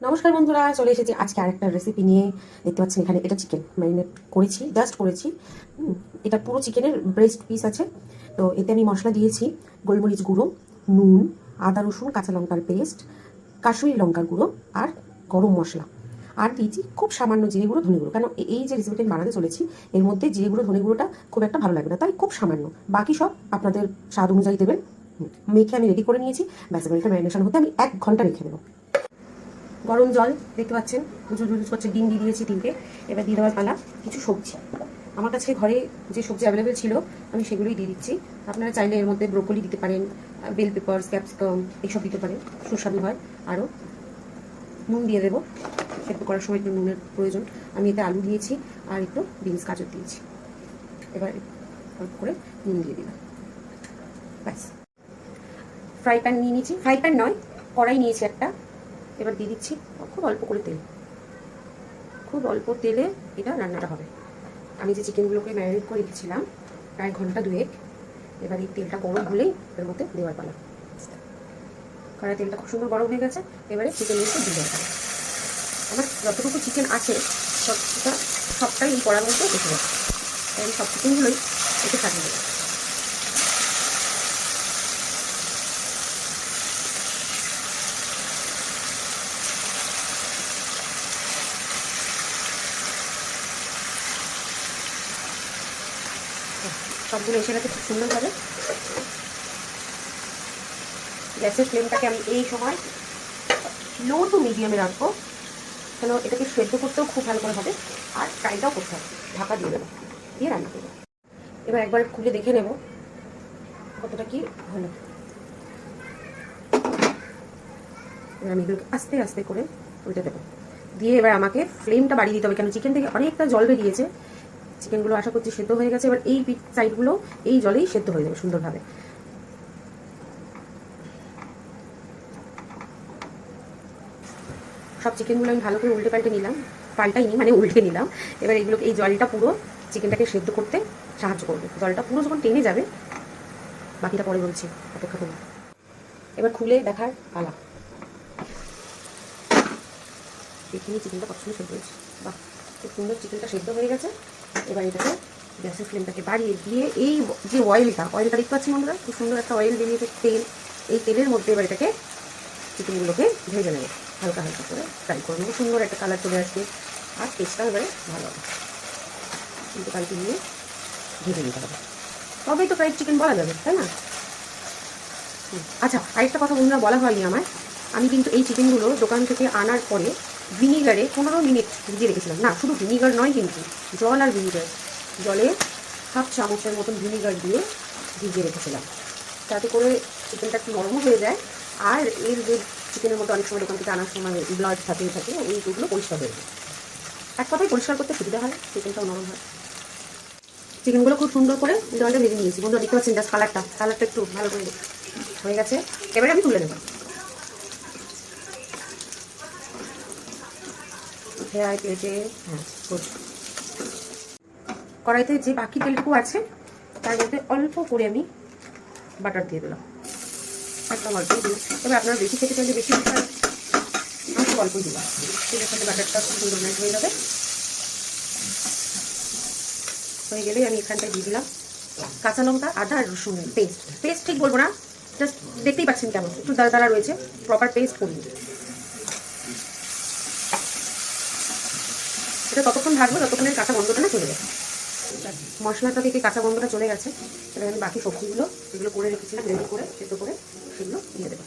নমস্কার বন্ধুরা, চলে এসেছি আজকে আরেকটা রেসিপি নিয়ে। দেখতে পাচ্ছেন এখানে এটা চিকেন ম্যারিনেট করেছি, জাস্ট করেছি। এটা পুরো চিকেনের ব্রেস্ট পিস আছে। তো এতে আমি মশলা দিয়েছি গোলমরিচ গুঁড়ো, নুন, আদা রসুন কাঁচা লঙ্কার পেস্ট, কাশ্মীরি লঙ্কার গুঁড়ো আর গরম মশলা। আর দিয়েছি খুব সামান্য জিরে গুঁড়ো, ধনে গুঁড়ো। কারণ এই যে রেসিপিটা আমি বানাতে চলেছি এর মধ্যে জিরে গুঁড়ো ধনে গুঁড়োটা খুব একটা ভালো লাগবে না, তাই খুব সামান্য। বাকি সব আপনাদের স্বাদ অনুযায়ী দেবেন। মেখে আমি রেডি করে নিয়েছি। ব্যাস এবার এটা ম্যারিনেশন হতে আমি 1 ঘন্টা রেখে দেবো। গরম জল দেখতে পাচ্ছেন, উঁচু করছে, ডিম দিয়ে দিয়েছি 3টে। এবার দিয়ে দেওয়ার পালা কিছু সবজি। আমার কাছে ঘরে যে সবজি অ্যাভেলেবেল ছিল আমি সেগুলোই দিয়ে দিচ্ছি। আপনারা চাইলে এর মধ্যে ব্রোকলি দিতে পারেন, বেল পেপারস, ক্যাপসিকাম এইসব দিতে পারেন, সুস্বাদু হয়। আরও নুন দিয়ে দেবো, সেদ্ধ করার সময় একটু নুনের প্রয়োজন। আমি এতে আলু দিয়েছি আর একটু বিনস গাজর দিয়েছি। এবার অল্প করে নুন দিয়ে দিলাম, ব্যাস। ফ্রাই প্যান নিয়ে নিয়েছি, ফ্রাই প্যান নয়, কড়াই নিয়েছি একটা। এবার দিয়ে দিচ্ছি খুব অল্প করে তেল। খুব অল্প তেলে এটা রান্নাটা হবে। আমি যে চিকেনগুলোকে ম্যারিনেট করে রেখেছিলাম প্রায় ঘন্টা 2 এবার এই তেলটা গরম হলেই এর মধ্যে দেওয়ার পালা। কারণ তেলটা খুব সুন্দর গরম হয়ে গেছে। এবারে চিকেনগুলোকে দিয়ে দেওয়ার পালা। আমার যতটুকু চিকেন আছে সবটাই এই কড়ার মধ্যে রেখে দেবো। এই সব চিকেনগুলোই এতে সাজিয়ে দেবো। সবগুলো এসে গেছে খুব সুন্দরভাবে। গ্যাসের ফ্লেমটাকে আমি এই সময় লো টু মিডিয়ামে রাখবো, কেন এটাকে সেদ্ধ করতেও খুব ভালো করে হবে আর ফ্রাইটাও করতে হবে। ঢাকা দিয়ে দেবো, দিয়ে রান্না করবো। এবার একবার খুলে দেখে নেব কতটা কি হলো। এবার আমি এগুলোকে আস্তে আস্তে করে উল্টে দেবো, দিয়ে এবার আমাকে ফ্লেমটা বাড়িয়ে দিতে হবে, কেন চিকেন থেকে অনেকটা জল বেরিয়েছে। চিকেনগুলো আশা করছি সেদ্ধ হয়ে গেছে। এবার এই সাইডগুলো এই জলেই সেদ্ধ হয়ে যাবে সুন্দরভাবে। সব চিকেনগুলো আমি ভালো করে উল্টে পাল্টাইনি মানে উল্টে নিলাম। এবার এগুলোকে এই জলটা পুরো চিকেনটাকে সেদ্ধ করতে সাহায্য করবে। জলটা পুরো যখন টেনে যাবে, বাকিটা পরে বলছি, অপেক্ষা করুন। এবার খুলে দেখার পালা। দেখিনি চিকেনটা কত সুন্দর সেদ্ধ হয়েছে। বাহ, খুব সুন্দর চিকেনটা সেদ্ধ হয়ে গেছে। এবার এটাকে গ্যাসের ফ্লেমটাকে বাড়িয়ে দিয়ে এই যে অয়েলটা দেখতে পাচ্ছি বন্ধুরা, খুব সুন্দর একটা অয়েল বেরিয়েছে, তেল। এই তেলের মধ্যে এবার এটাকে চিকেনগুলোকে ভেজে নেবো, হালকা হালকা করে ফ্রাই করে নেবো। সুন্দর একটা কালার চলে আসবে আর টেস্টটা এবারে ভালো হবে। কিন্তু কালকে নিয়ে ভেজে নিতে হবে, তবেই তো ফ্রাইড চিকেন বলা যাবে, তাই না? আচ্ছা, আরেকটা কথা বন্ধুরা বলা হয়নি আমার। আমি কিন্তু এই চিকেনগুলো দোকান থেকে আনার পরে ভিনিগারে 15 মিনিট ভিজিয়ে রেখেছিলাম। না, শুধু ভিনিগার নয়, কিন্তু জল আর ভিনিগার, জলে 1/2 চামচের মতন ভিনিগার দিয়ে ভিজিয়ে রেখেছিলাম, তাতে করে চিকেনটা একটু নরম হয়ে যায়। আর এর যে চিকেনের মধ্যে অনেক সময় দোকান থেকে আনার সময় ব্লাড থাকে ওইগুলো পরিষ্কার হয়ে যায়। এক কথায় পরিষ্কার করতে সুবিধা হয়, চিকেনটাও নরম হয়। চিকেনগুলো খুব সুন্দর করে জলটা ভেজে নিয়েছি বন্ধুরা, দেখতে পাচ্ছেন জাস্ট কালারটা একটু ভালো করে হয়ে গেছে। এবারে আমি তুলে নেব। প্লেটে, হ্যাঁ, কড়াইতে যে বাকি তেলটুকু আছে তার মধ্যে অল্প করে আমি বাটার দিয়ে দিলাম, একদম অল্পই দিই। তবে আপনারা বেশি খেতে চাইলে বেশি দিতে পারেন, আমি খুব অল্পই দিলাম। তেলের সাথে বাটারটা খুব সুন্দর মেল্ট হয়ে যাবে। হয়ে গেলেই আমি এখানটায় দিয়ে দিলাম কাঁচা লঙ্কা, আদা আর রসুন পেস্ট ঠিক বলবো না, জাস্ট দেখতেই পাচ্ছেন কেমন একটু দাঁড়া রয়েছে, প্রপার পেস্ট করি। এটা ততক্ষণ ভাজবো যতক্ষণের কাঁচা গন্ধটা না চলে যাবে। মশলাটা থেকে কাঁচা গন্ধটা চলে গেছে। এবার আমি বাকি সবজিগুলো যেগুলো করে রেখেছিলাম রেডি করে সেদ্ধ করে সেগুলো দিয়ে দেবো,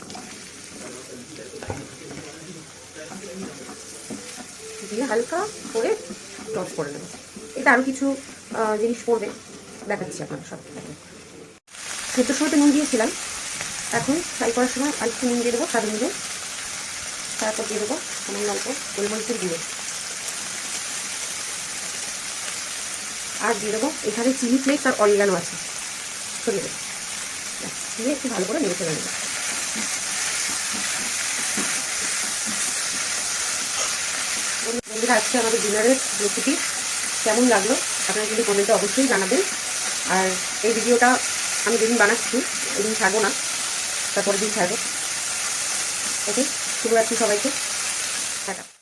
দিয়ে হালকা করে টস করে নেবো। এটা আরও কিছু জিনিস পড়বে, দেখাচ্ছি আপনাদের সব। সেদ্ধর সময়তে নুন দিয়েছিলাম, এখন ফ্রাই করার সময় আর একটু নুন দিয়ে দেবো স্বাদ অনুযায়ী। তারপর দিয়ে দেবো সামান্য অল্প গোলমরিচের গুঁড়ো, আর দিয়ে দেবো এখানে চিলি ফ্লেক্স আর অরিগানো আছে, ছড়িয়ে দেবো, দিয়ে একটু ভালো করে নেড়ে ফেলে নেবো। বন্ধুরা, আজকে আমাদের ডিনারের রেসিপি কেমন লাগলো আপনারা কিন্তু কমেন্টে অবশ্যই জানাবেন। আর এই ভিডিওটা আমি যেদিন বানাচ্ছি ওইদিন ছাড়বো না, তারপরের দিন ছাড়বো। ওকে, শুভরাত্রি সবাইকে। টাটা।